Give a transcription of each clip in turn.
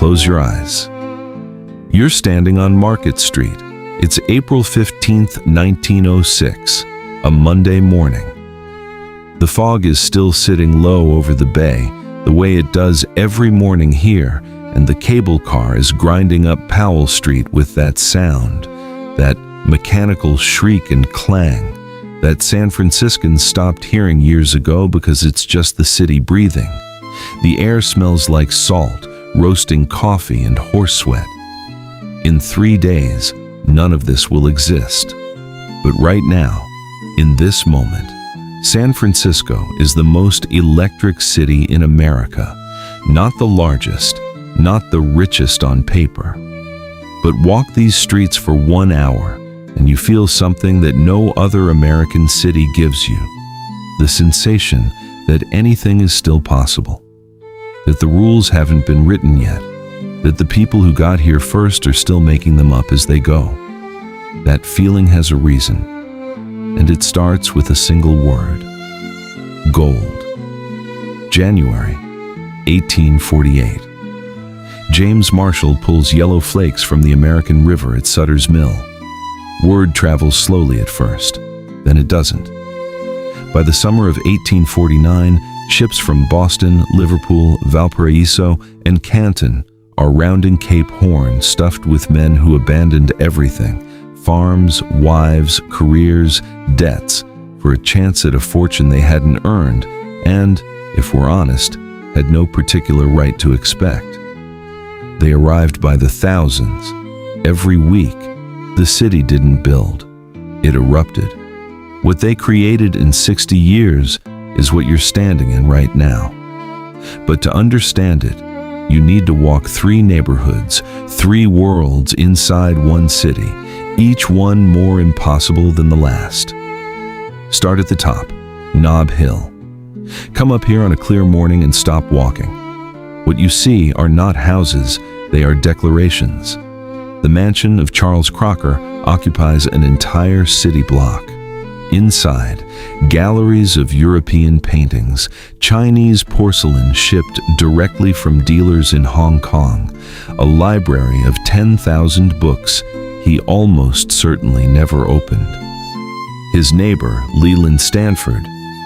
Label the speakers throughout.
Speaker 1: close your eyes. You're standing on Market Street. It's April 15th, 1906, a Monday morning. The fog is still sitting low over the bay, the way it does every morning here, and the cable car is grinding up Powell Street with that sound, that mechanical shriek and clang, that San Franciscans stopped hearing years ago because it's just the city breathing. The air smells like salt, roasting coffee, and horse sweat. In 3 days, none of this will exist. But right now, in this moment, San Francisco is the most electric city in America. Not the largest, not the richest on paper. But walk these streets for 1 hour, and you feel something that no other American city gives you. The sensation that anything is still possible. That the rules haven't been written yet. That the people who got here first are still making them up as they go. That feeling has a reason, and it starts with a single word: gold. January 1848. James Marshall pulls yellow flakes from the American River at Sutter's Mill. Word travels slowly at first, then it doesn't. By the summer of 1849, ships from Boston, Liverpool, Valparaiso, and Canton are rounding Cape Horn, stuffed with men who abandoned everything: farms, wives, careers, debts, for a chance at a fortune they hadn't earned and, if we're honest, had no particular right to expect. They arrived by the thousands. Every week, the city didn't build. It erupted. What they created in 60 years is what you're standing in right now. But to understand it, you need to walk 3 neighborhoods, 3 worlds inside one city, each one more impossible than the last. Start at the top, Nob Hill. Come up here on a clear morning and stop walking. What you see are not houses, they are declarations. The mansion of Charles Crocker occupies an entire city block. Inside, galleries of European paintings, Chinese porcelain shipped directly from dealers in Hong Kong, a library of 10,000 books he almost certainly never opened. His neighbor, Leland Stanford,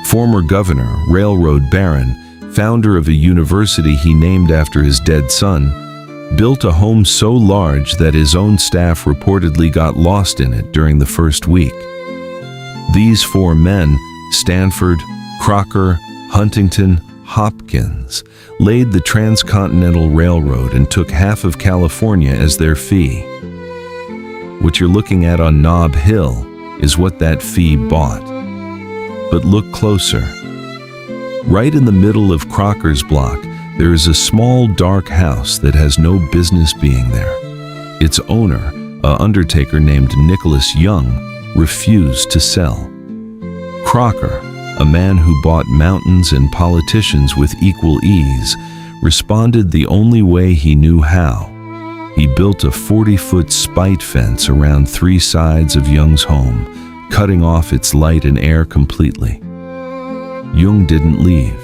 Speaker 1: former governor, railroad baron, founder of a university he named after his dead son, built a home so large that his own staff reportedly got lost in it during the first week. These 4 men, Stanford, Crocker, Huntington, Hopkins, laid the Transcontinental Railroad and took half of California as their fee. What you're looking at on Nob Hill is what that fee bought. But look closer. Right in the middle of Crocker's block, there is a small dark house that has no business being there. Its owner, an undertaker named Nicholas Young, refused to sell. Crocker, a man who bought mountains and politicians with equal ease, responded the only way he knew how. He built a 40-foot spite fence around 3 sides of Young's home, cutting off its light and air completely. Young didn't leave.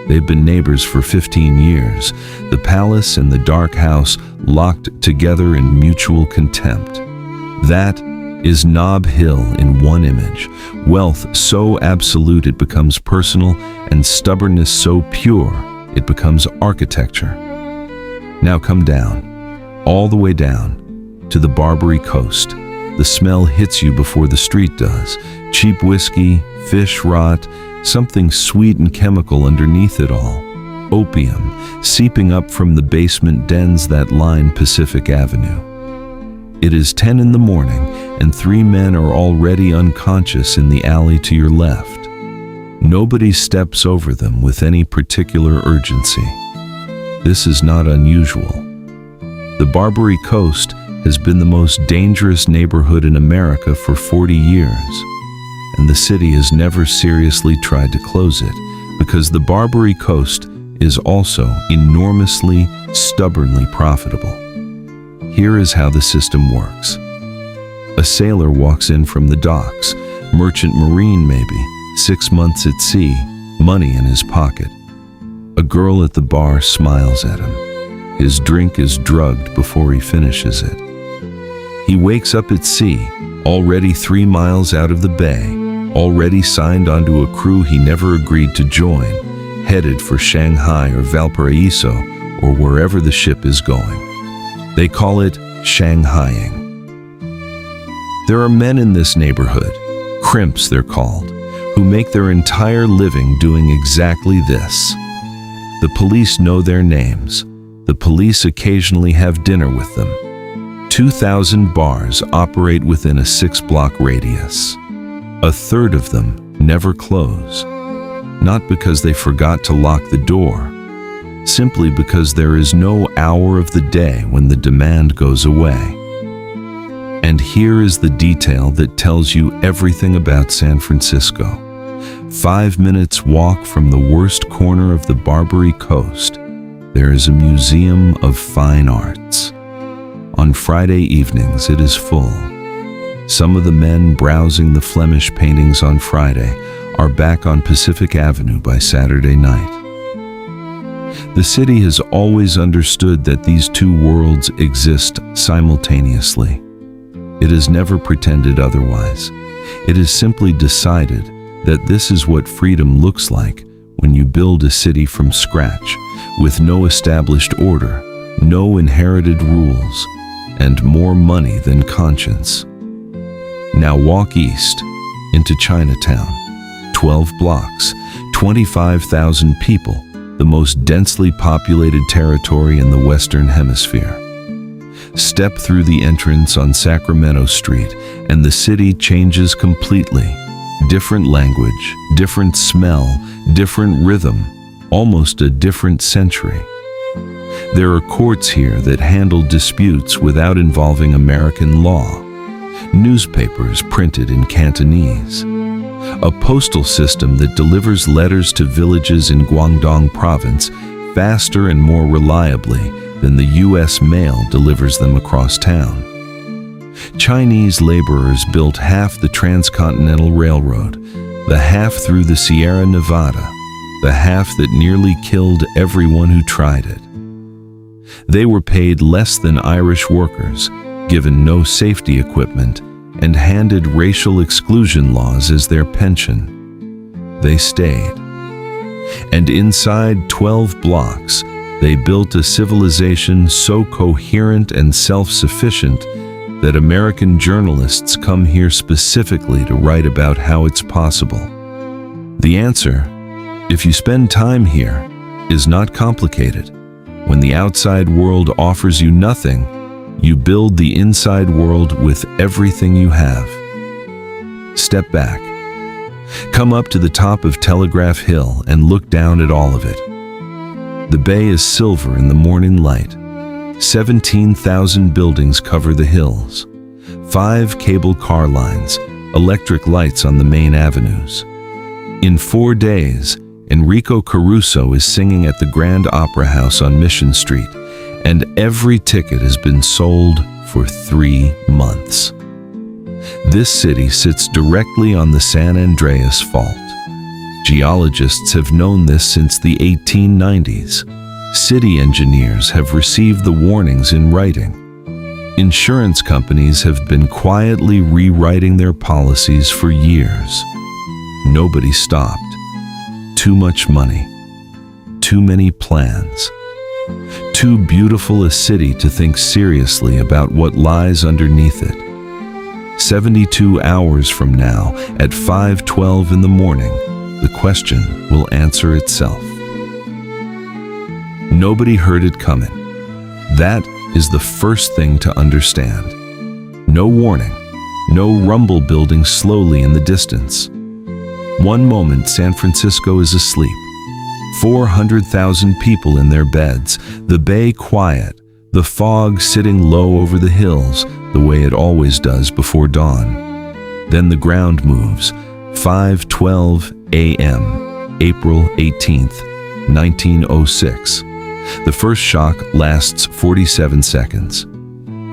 Speaker 1: They've been neighbors for 15 years, the palace and the dark house locked together in mutual contempt. That is Nob Hill in one image, wealth so absolute it becomes personal, and stubbornness so pure it becomes architecture. Now come down, all the way down, to the Barbary Coast. The smell hits you before the street does. Cheap whiskey, fish rot, something sweet and chemical underneath it all. Opium, seeping up from the basement dens that line Pacific Avenue. It is 10 in the morning, and 3 men are already unconscious in the alley to your left. Nobody steps over them with any particular urgency. This is not unusual. The Barbary Coast has been the most dangerous neighborhood in America for 40 years, and the city has never seriously tried to close it because the Barbary Coast is also enormously, stubbornly profitable. Here is how the system works. A sailor walks in from the docks, merchant marine maybe, 6 months at sea, money in his pocket. A girl at the bar smiles at him. His drink is drugged before he finishes it. He wakes up at sea, already 3 miles out of the bay, already signed onto a crew he never agreed to join, headed for Shanghai or Valparaiso or wherever the ship is going. They call it Shanghaiing. There are men in this neighborhood, crimps they're called, who make their entire living doing exactly this. The police know their names. The police occasionally have dinner with them. 2,000 bars operate within a 6-block radius. A third of them never close, not because they forgot to lock the door, simply because there is no hour of the day when the demand goes away. And here is the detail that tells you everything about San Francisco. 5 minutes walk from the worst corner of the Barbary Coast, there is a museum of fine arts. On Friday evenings, it is full. Some of the men browsing the Flemish paintings on Friday are back on Pacific Avenue by Saturday night. The city has always understood that these two worlds exist simultaneously. It has never pretended otherwise. It has simply decided that this is what freedom looks like when you build a city from scratch, with no established order, no inherited rules, and more money than conscience. Now walk east into Chinatown. 12 blocks, 25,000 people, the most densely populated territory in the Western Hemisphere. Step through the entrance on Sacramento Street, and the city changes completely. Different language, different smell, different rhythm, almost a different century. There are courts here that handle disputes without involving American law. Newspapers printed in Cantonese. A postal system that delivers letters to villages in Guangdong province faster and more reliably than the U.S. mail delivers them across town. Chinese laborers built half the Transcontinental Railroad, the half through the Sierra Nevada, the half that nearly killed everyone who tried it. They were paid less than Irish workers, given no safety equipment, and handed racial exclusion laws as their pension. They stayed. And inside 12 blocks, they built a civilization so coherent and self-sufficient that American journalists come here specifically to write about how it's possible. The answer, if you spend time here, is not complicated. When the outside world offers you nothing, you build the inside world with everything you have. Step back. Come up to the top of Telegraph Hill and look down at all of it. The bay is silver in the morning light. 17,000 buildings cover the hills. 5 cable car lines, electric lights on the main avenues. In 4 days, Enrico Caruso is singing at the Grand Opera House on Mission Street, and every ticket has been sold for 3 months. This city sits directly on the San Andreas Fault. Geologists have known this since the 1890s. City engineers have received the warnings in writing. Insurance companies have been quietly rewriting their policies for years. Nobody stopped. Too much money. Too many plans. Too beautiful a city to think seriously about what lies underneath it. 72 hours from now, at 5:12 in the morning, the question will answer itself. Nobody heard it coming. That is the first thing to understand. No warning, no rumble building slowly in the distance. One moment San Francisco is asleep. 400,000 people in their beds, the bay quiet, the fog sitting low over the hills the way it always does before dawn. Then the ground moves. 5:12 a.m., April 18th, 1906. The first shock lasts 47 seconds.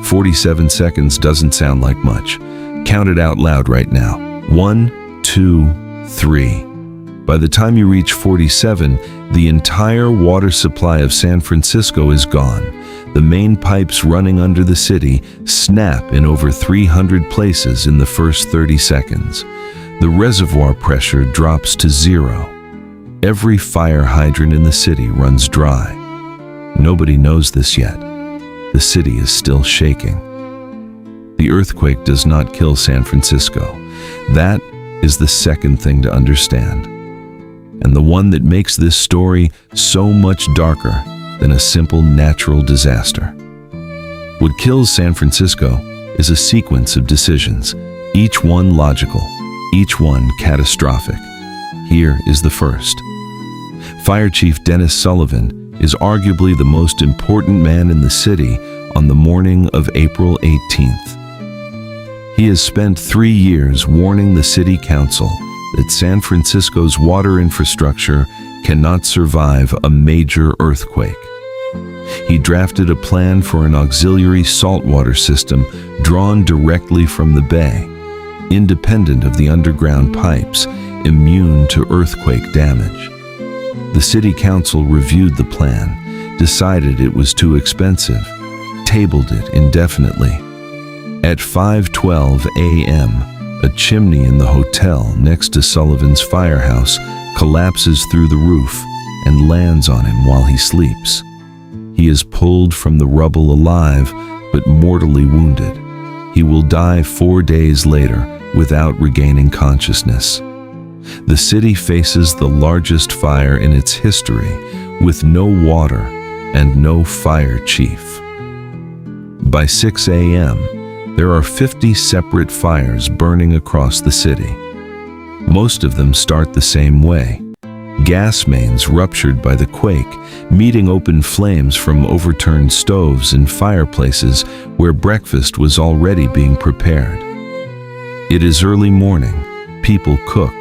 Speaker 1: 47 seconds doesn't sound like much. Count it out loud right now. 1, 2, 3. By the time you reach 47, the entire water supply of San Francisco is gone. The main pipes running under the city snap in over 300 places in the first 30 seconds. The reservoir pressure drops to zero. Every fire hydrant in the city runs dry. Nobody knows this yet. The city is still shaking. The earthquake does not kill San Francisco. That is the second thing to understand, and the one that makes this story so much darker than a simple natural disaster. What kills San Francisco is a sequence of decisions, each one logical, each one catastrophic. Here is the first. Fire Chief Dennis Sullivan is arguably the most important man in the city on the morning of April 18th. He has spent 3 years warning the city council that San Francisco's water infrastructure cannot survive a major earthquake. He drafted a plan for an auxiliary saltwater system drawn directly from the bay, independent of the underground pipes, immune to earthquake damage. The city council reviewed the plan, decided it was too expensive, tabled it indefinitely. At 5:12 a.m., a chimney in the hotel next to Sullivan's firehouse collapses through the roof and lands on him while he sleeps. He is pulled from the rubble alive, but mortally wounded. He will die 4 days later without regaining consciousness. The city faces the largest fire in its history, with no water and no fire chief. By 6 a.m., there are 50 separate fires burning across the city. Most of them start the same way. Gas mains ruptured by the quake, meeting open flames from overturned stoves and fireplaces where breakfast was already being prepared. It is early morning. People cook.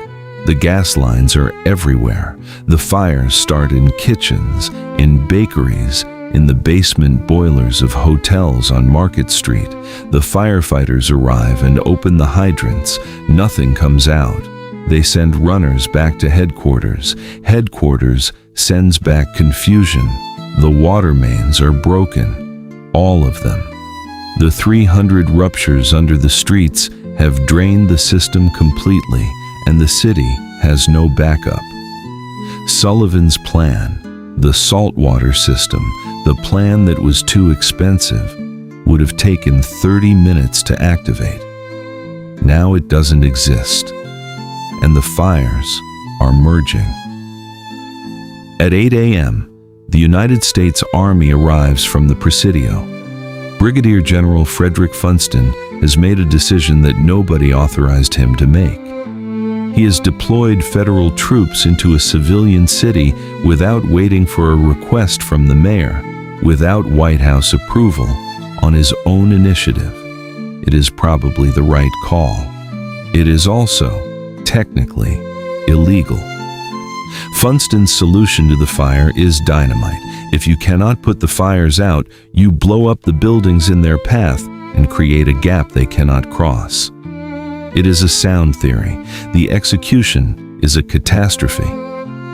Speaker 1: The gas lines are everywhere. The fires start in kitchens, in bakeries, in the basement boilers of hotels on Market Street. The firefighters arrive and open the hydrants. Nothing comes out. They send runners back to headquarters. Headquarters sends back confusion. The water mains are broken. All of them. The 300 ruptures under the streets have drained the system completely, and the city has no backup. Sullivan's plan, the saltwater system, the plan that was too expensive, would have taken 30 minutes to activate. Now it doesn't exist, and the fires are merging. At 8 a.m., the United States Army arrives from the Presidio. Brigadier General Frederick Funston has made a decision that nobody authorized him to make. He has deployed federal troops into a civilian city without waiting for a request from the mayor, without White House approval, on his own initiative. It is probably the right call. It is also, technically, illegal. Funston's solution to the fire is dynamite. If you cannot put the fires out, you blow up the buildings in their path and create a gap they cannot cross. It is a sound theory. The execution is a catastrophe.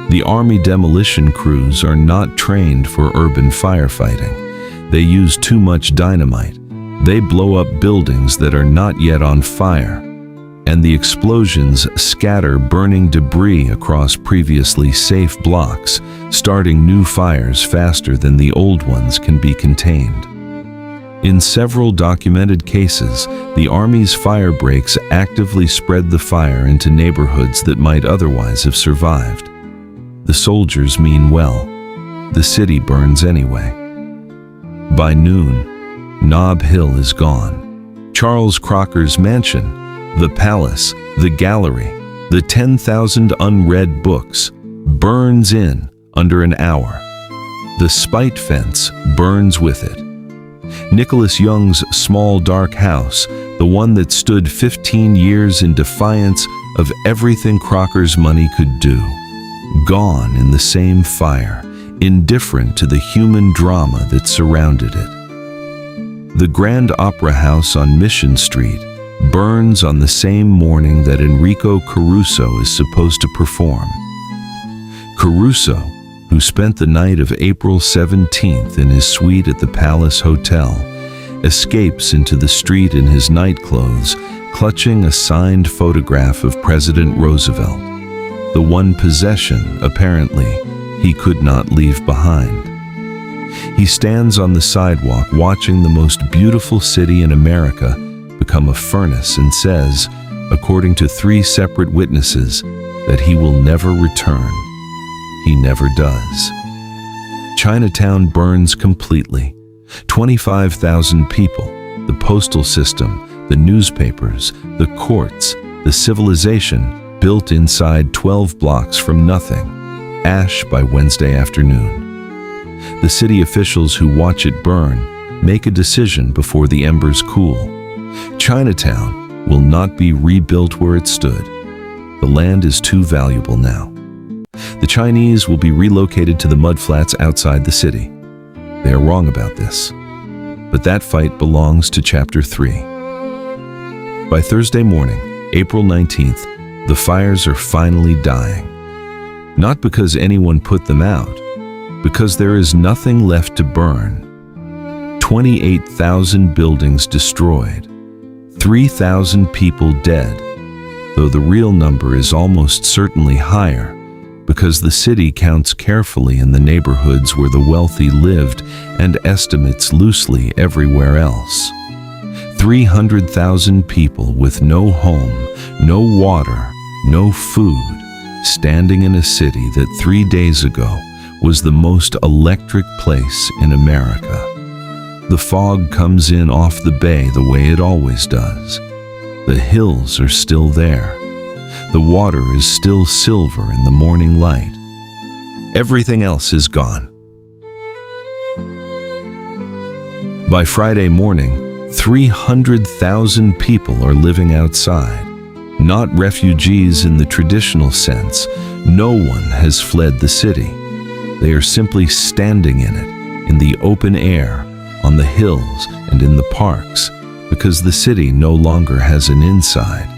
Speaker 1: The Army demolition crews are not trained for urban firefighting. They use too much dynamite. They blow up buildings that are not yet on fire, and the explosions scatter burning debris across previously safe blocks, starting new fires faster than the old ones can be contained. In several documented cases, the Army's fire breaks actively spread the fire into neighborhoods that might otherwise have survived. The soldiers mean well. The city burns anyway. By noon, Nob Hill is gone. Charles Crocker's mansion, the palace, the gallery, the 10,000 unread books, burns in under an hour. The spite fence burns with it. Nicholas Young's small dark house, the one that stood 15 years in defiance of everything Crocker's money could do, gone in the same fire, indifferent to the human drama that surrounded it. The Grand Opera House on Mission Street burns on the same morning that Enrico Caruso is supposed to perform. Caruso, who spent the night of April 17th in his suite at the Palace Hotel, escapes into the street in his nightclothes, clutching a signed photograph of President Roosevelt, the one possession, apparently, he could not leave behind. He stands on the sidewalk watching the most beautiful city in America become a furnace and says, according to 3 separate witnesses, that he will never return. He never does. Chinatown burns completely. 25,000 people, the postal system, the newspapers, the courts, the civilization built inside 12 blocks from nothing. Ash by Wednesday afternoon. The city officials who watch it burn make a decision before the embers cool. Chinatown will not be rebuilt where it stood. The land is too valuable now. The Chinese will be relocated to the mudflats outside the city. They are wrong about this. But that fight belongs to Chapter 3. By Thursday morning, April 19th, the fires are finally dying. Not because anyone put them out, because there is nothing left to burn. 28,000 buildings destroyed, 3,000 people dead, though the real number is almost certainly higher, because the city counts carefully in the neighborhoods where the wealthy lived and estimates loosely everywhere else. 300,000 people with no home, no water, no food, standing in a city that 3 days ago was the most electric place in America. The fog comes in off the bay the way it always does. The hills are still there. The water is still silver in the morning light. Everything else is gone. By Friday morning, 300,000 people are living outside. Not refugees in the traditional sense. No one has fled the city. They are simply standing in it, in the open air, on the hills and in the parks, because the city no longer has an inside.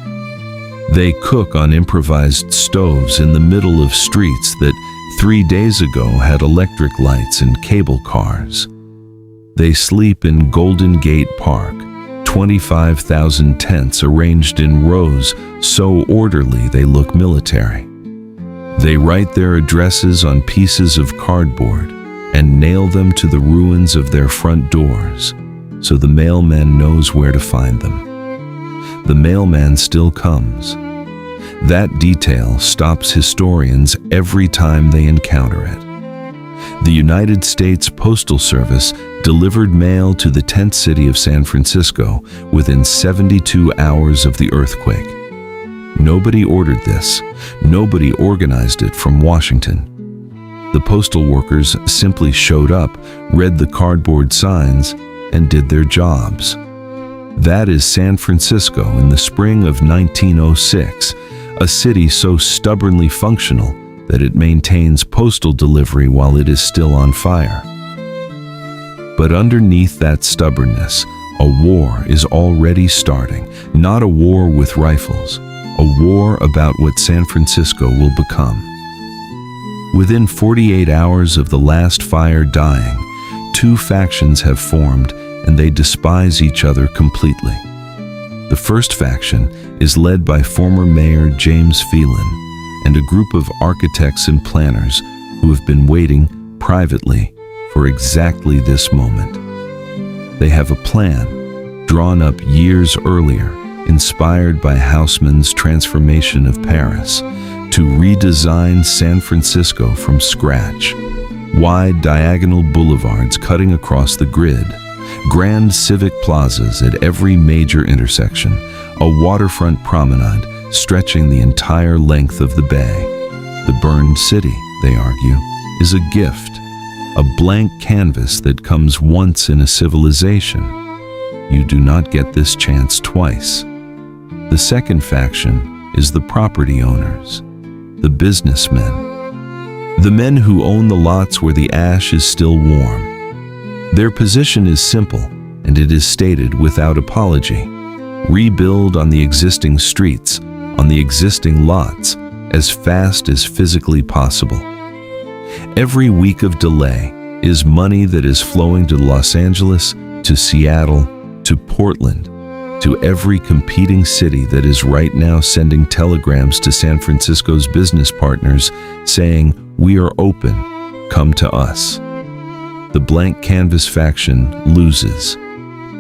Speaker 1: They cook on improvised stoves in the middle of streets that 3 days ago had electric lights and cable cars. They sleep in Golden Gate Park, 25,000 tents arranged in rows so orderly they look military. They write their addresses on pieces of cardboard and nail them to the ruins of their front doors, so the mailman knows where to find them. The mailman still comes. That detail stops historians every time they encounter it. The United States Postal Service delivered mail to the tent city of San Francisco within 72 hours of the earthquake. Nobody ordered this. Nobody organized it from Washington. The postal workers simply showed up, read the cardboard signs, and did their jobs. That is San Francisco in the spring of 1906, a city so stubbornly functional that it maintains postal delivery while it is still on fire. But underneath that stubbornness, a war is already starting, not a war with rifles, a war about what San Francisco will become. Within 48 hours of the last fire dying, 2 factions have formed and they despise each other completely. The first faction is led by former Mayor James Phelan and a group of architects and planners who have been waiting privately for exactly this moment. They have a plan drawn up years earlier, inspired by Haussmann's transformation of Paris, to redesign San Francisco from scratch. Wide diagonal boulevards cutting across the grid, grand civic plazas at every major intersection, a waterfront promenade stretching the entire length of the bay. The burned city, they argue, is a gift, a blank canvas that comes once in a civilization. You do not get this chance twice. The second faction is the property owners, the businessmen, the men who own the lots where the ash is still warm. Their position is simple, and it is stated without apology. Rebuild on the existing streets, on the existing lots, as fast as physically possible. Every week of delay is money that is flowing to Los Angeles, to Seattle, to Portland, to every competing city that is right now sending telegrams to San Francisco's business partners saying, "We are open, come to us." The blank canvas faction loses.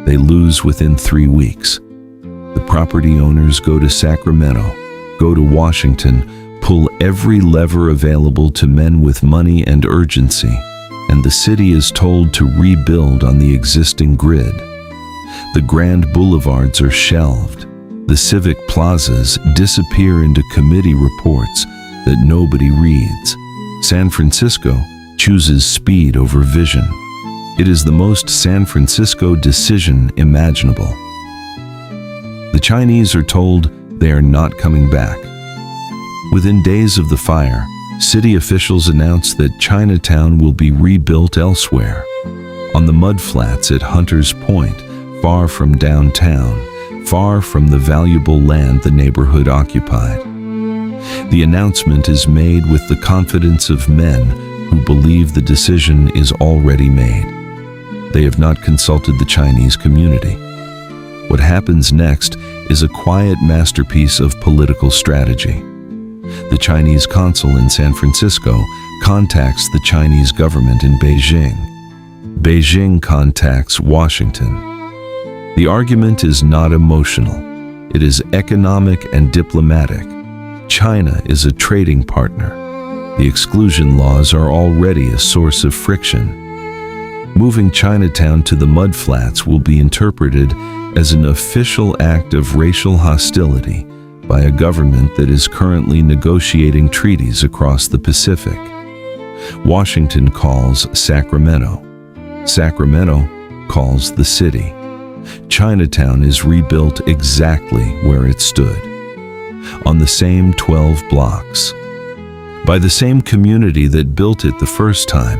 Speaker 1: They lose within 3 weeks. The property owners go to Sacramento, go to Washington, pull every lever available to men with money and urgency, and the city is told to rebuild on the existing grid. The grand boulevards are shelved. The civic plazas disappear into committee reports that nobody reads. San Francisco chooses speed over vision. It is the most San Francisco decision imaginable. The Chinese are told they are not coming back. Within days of the fire, city officials announce that Chinatown will be rebuilt elsewhere, on the mudflats at Hunter's Point, far from downtown, far from the valuable land the neighborhood occupied. The announcement is made with the confidence of men who believe the decision is already made. They have not consulted the Chinese community. What happens next is a quiet masterpiece of political strategy. The Chinese consul in San Francisco contacts the Chinese government in Beijing. Beijing contacts Washington. The argument is not emotional. It is economic and diplomatic. China is a trading partner. The exclusion laws are already a source of friction. Moving Chinatown to the mudflats will be interpreted as an official act of racial hostility by a government that is currently negotiating treaties across the Pacific. Washington calls Sacramento. Sacramento calls the city. Chinatown is rebuilt exactly where it stood, on the same 12 blocks, by the same community that built it the first time,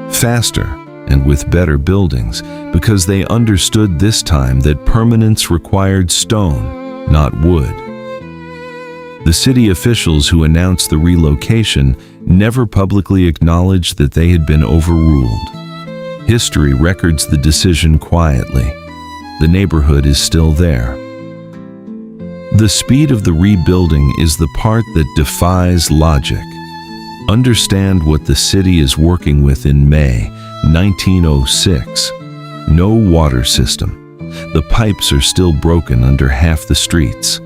Speaker 1: faster and with better buildings, because they understood this time that permanence required stone, not wood. The city officials who announced the relocation never publicly acknowledged that they had been overruled. History records the decision quietly. The neighborhood is still there. The speed of the rebuilding is the part that defies logic. Understand what the city is working with in May 1906. No water system. The pipes are still broken under half the streets.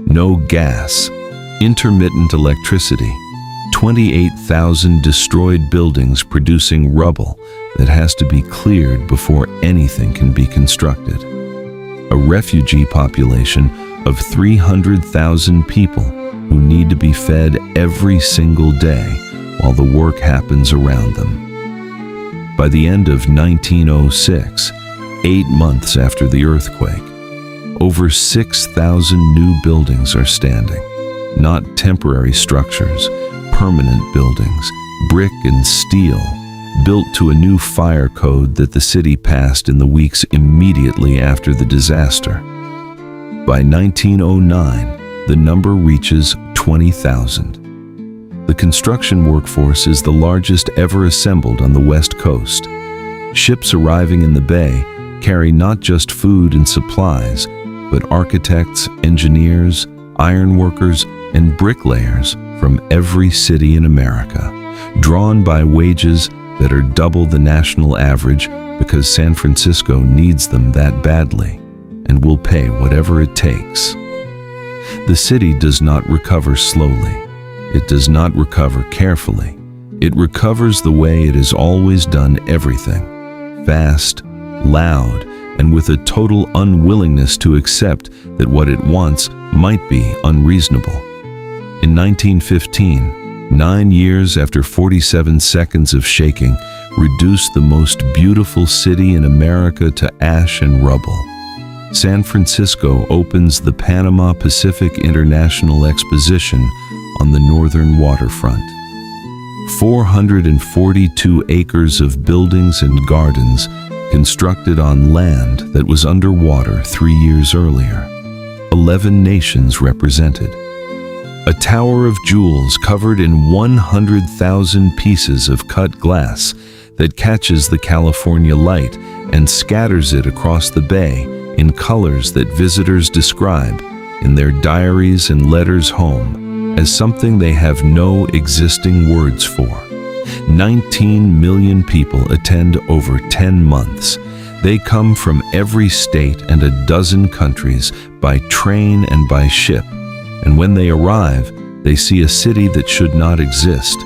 Speaker 1: No gas. Intermittent electricity. 28,000 destroyed buildings producing rubble that has to be cleared before anything can be constructed. A refugee population of 300,000 people who need to be fed every single day while the work happens around them. By the end of 1906, 8 months after the earthquake, over 6,000 new buildings are standing. Not temporary structures, permanent buildings, brick and steel, built to a new fire code that the city passed in the weeks immediately after the disaster. By 1909, the number reaches 20,000. The construction workforce is the largest ever assembled on the West Coast. Ships arriving in the bay carry not just food and supplies, but architects, engineers, ironworkers, and bricklayers from every city in America, drawn by wages that are double the national average because San Francisco needs them that badly and will pay whatever it takes. The city does not recover slowly. It does not recover carefully. It recovers the way it has always done everything: fast, loud, and with a total unwillingness to accept that what it wants might be unreasonable. In 1915, 9 years after 47 seconds of shaking reduced the most beautiful city in America to ash and rubble, San Francisco opens the Panama Pacific International Exposition on the northern waterfront. 442 acres of buildings and gardens constructed on land that was underwater 3 years earlier. 11 nations represented. A tower of jewels covered in 100,000 pieces of cut glass that catches the California light and scatters it across the bay in colors that visitors describe in their diaries and letters home as something they have no existing words for. 19 million people attend over 10 months. They come from every state and a dozen countries by train and by ship. And when they arrive, they see a city that should not exist,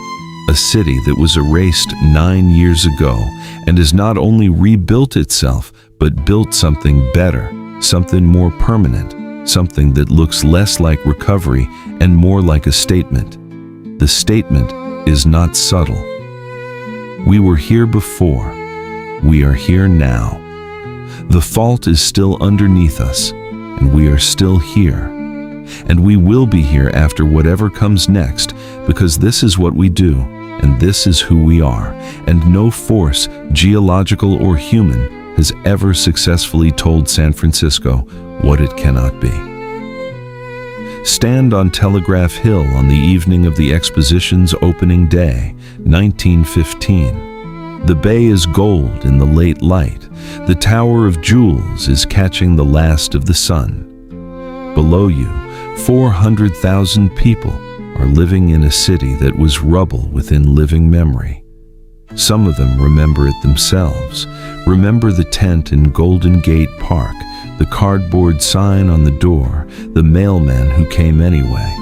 Speaker 1: a city that was erased 9 years ago and has not only rebuilt itself, but built something better, something more permanent, something that looks less like recovery and more like a statement. The statement is not subtle. We were here before. We are here now. The fault is still underneath us, and we are still here. And we will be here after whatever comes next, because this is what we do, and this is who we are, and no force, geological or human, has ever successfully told San Francisco what it cannot be. Stand on Telegraph Hill on the evening of the exposition's opening day, 1915. The bay is gold in the late light. The Tower of Jewels is catching the last of the sun. Below you, 400,000 people are living in a city that was rubble within living memory. Some of them remember it themselves, remember the tent in Golden Gate Park, the cardboard sign on the door, the mailman who came anyway.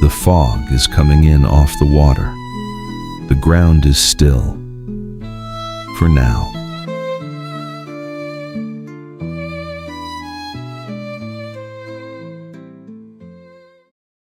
Speaker 1: The fog is coming in off the water. The ground is still. For now.